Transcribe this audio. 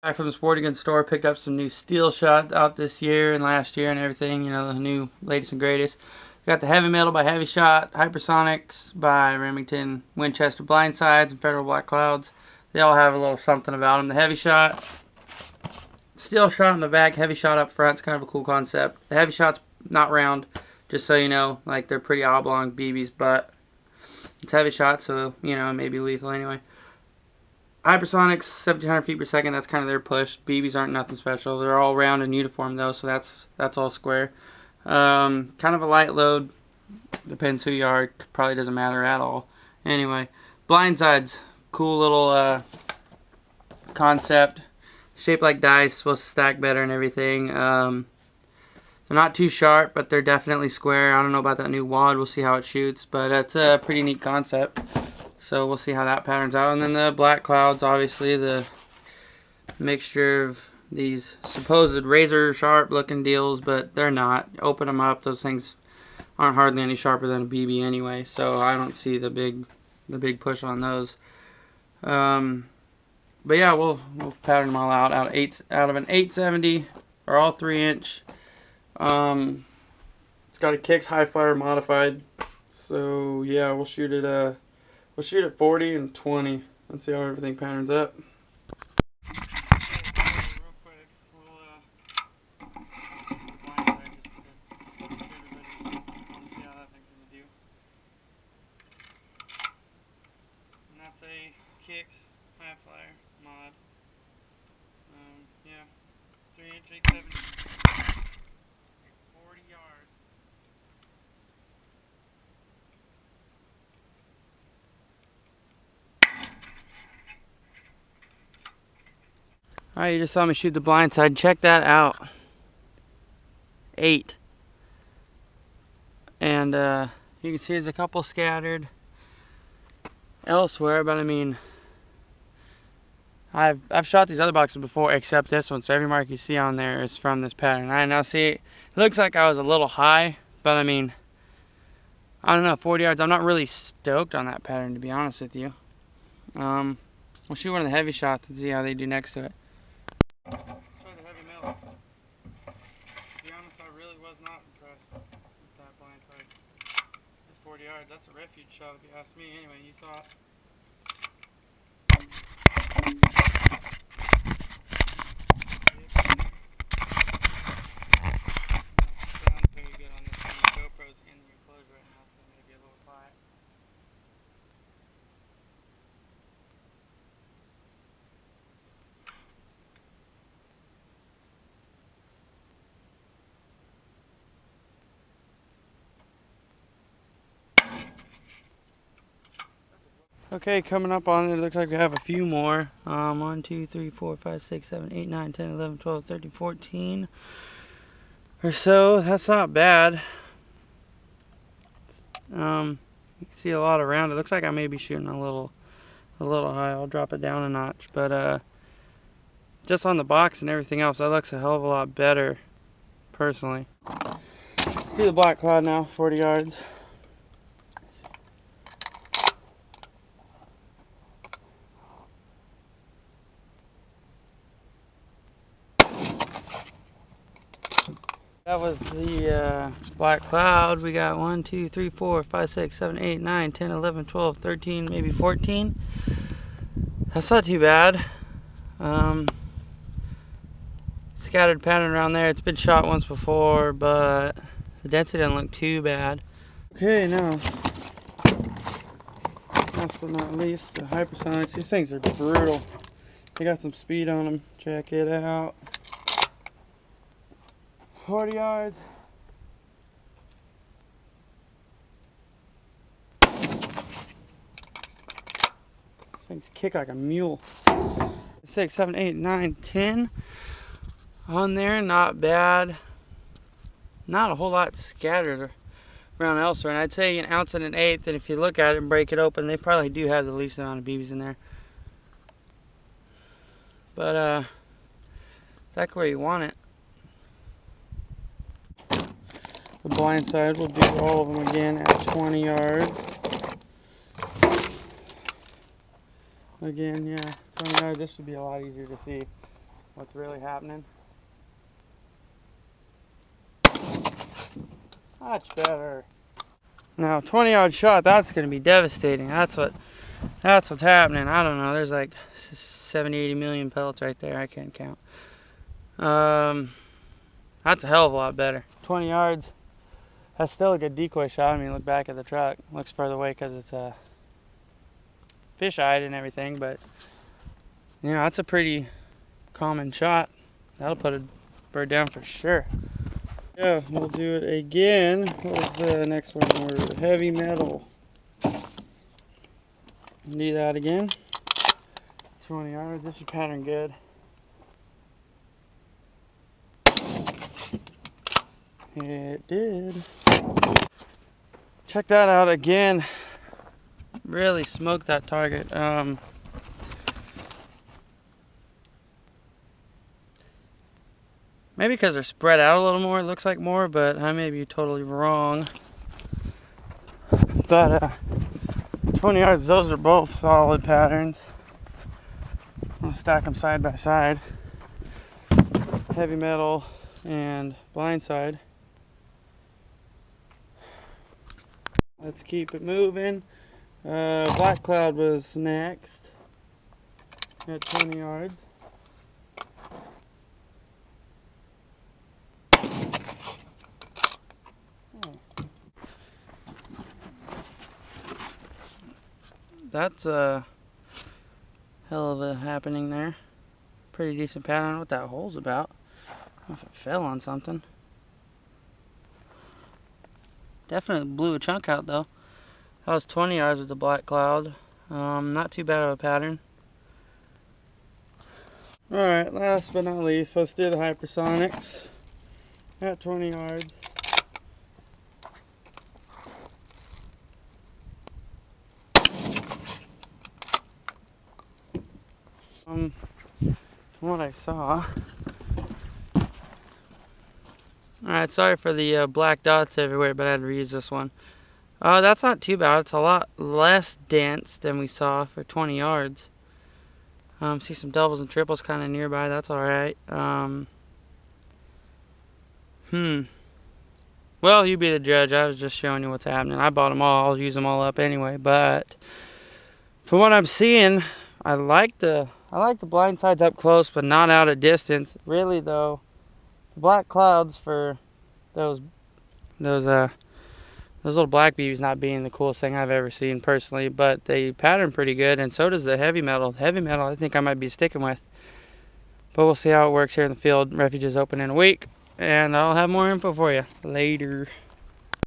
Back from the sporting goods store, picked up some new steel shot out this year and last year and everything, you know, the new latest and greatest. Got the Heavy Metal by Heavy Shot, HYPERSONICs by Remington, Winchester Blindsides, and Federal Black Clouds. They all have a little something about them. The Heavy Shot, steel shot on the back, Heavy Shot up front. It's kind of a cool concept. The Heavy Shot's not round, just so you know, like they're pretty oblong BBs, but it's Heavy Shot, so, you know, it may be lethal anyway. HYPERSONICs, 1700 feet per second, that's kind of their push. BBs aren't nothing special. They're all round and uniform though, so that's all square. Kind of a light load. Depends who you are. Probably doesn't matter at all. Anyway, blindsides. Cool little concept. Shaped like dice, supposed to stack better and everything. They're not too sharp, but they're definitely square. I don't know about that new wad. We'll see how it shoots, but it's a pretty neat concept. So we'll see how that patterns out. And then the Black Clouds, obviously the mixture of these supposed razor sharp looking deals, but they're not. Open them up, those things aren't hardly any sharper than a BB anyway, so I don't see the big push on those. But yeah, we'll pattern them all out of an 870, or all 3-inch. It's got a Kicks High Flyer modified, so yeah, we'll shoot it. We'll shoot at 40 and 20 and see how everything patterns up. That's a Kicks High Flyer mod. Yeah, 3-inch 870, 40 yards. Alright, you just saw me shoot the blind side. Check that out. 8. And you can see there's a couple scattered elsewhere, but I mean, I've shot these other boxes before except this one, so every mark you see on there is from this pattern. I now see it looks like I was a little high, but I mean, I don't know, 40 yards. I'm not really stoked on that pattern, to be honest with you. We'll shoot one of the Heavy Shots and see how they do next to it. Try the Heavy Metal. To be honest, I really was not impressed with that blindside. At 40 yards, that's a refuge shot if you ask me. Anyway, you saw it. Sounds very good on this one. The GoPro's in the enclosure right now, so it may be a little quiet. Okay, coming up on it, looks like we have a few more. 1, 2, 3, 4, 5, 6, 7, 8, 9, 10, 11, 12, 13, 14 or so. That's not bad. You can see a lot around. It looks like I may be shooting a little high. I'll drop it down a notch, but just on the box and everything else, that looks a hell of a lot better, personally. Let's do the Black Cloud now, 40 yards. That was the Black Cloud. We got 1, 2, 3, 4, 5, 6, 7, 8, 9, 10, 11, 12, 13, maybe 14. That's not too bad. Scattered pattern around there. It's been shot once before, but the density doesn't look too bad. Okay, now, last but not least, the HYPERSONICs. These things are brutal. They got some speed on them. Check it out. 40 yards. These things kick like a mule. 6, 7, 8, 9, 10 on there. Not bad. Not a whole lot scattered around elsewhere. And I'd say an ounce and an eighth. And if you look at it and break it open, they probably do have the least amount of BBs in there. But exactly where you want it. The blind side, we'll do all of them again at 20 yards. Again, yeah, 20 yards, this should be a lot easier to see. what's really happening. Much better. Now 20-yard shot, that's going to be devastating. That's what's happening. I don't know. There's like 70, 80 million pellets right there. I can't count. That's a hell of a lot better. 20 yards. That's still a good decoy shot. I mean, look back at the truck. Looks further away because it's fish-eyed and everything, but you know, that's a pretty common shot. That'll put a bird down for sure. Yeah, we'll do it again. What was the next one in order? Heavy metal. Do that again. 20 yards. This is pattern good. It did. Check that out again. Really smoked that target. Maybe because they're spread out a little more, it looks like more, but I may be totally wrong. But 20 yards, those are both solid patterns. I'm gonna stack them side by side. Heavy metal and blindside. Let's keep it moving. Black cloud was next at 20 yards. That's a hell of a happening there. Pretty decent pattern. I don't know what that hole's about. I don't know if it fell on something. Definitely blew a chunk out though. That was 20 yards with the black cloud. Not too bad of a pattern. Alright, last but not least, let's do the hypersonics at 20 yards. From what I saw. Alright, sorry for the black dots everywhere, but I had to reuse this one. That's not too bad. It's a lot less dense than we saw for 20 yards. See some doubles and triples kind of nearby. That's alright. Well, you be the judge. I was just showing you what's happening. I bought them all. I'll use them all up anyway. But from what I'm seeing, I like the blind sides up close, but not out at distance. Really though, the black clouds for those little black beavies not being the coolest thing I've ever seen personally, but they pattern pretty good, and so does the heavy metal. Heavy metal I think I might be sticking with, but we'll see how it works here in the field. Refuge is open in a week, and I'll have more info for you later.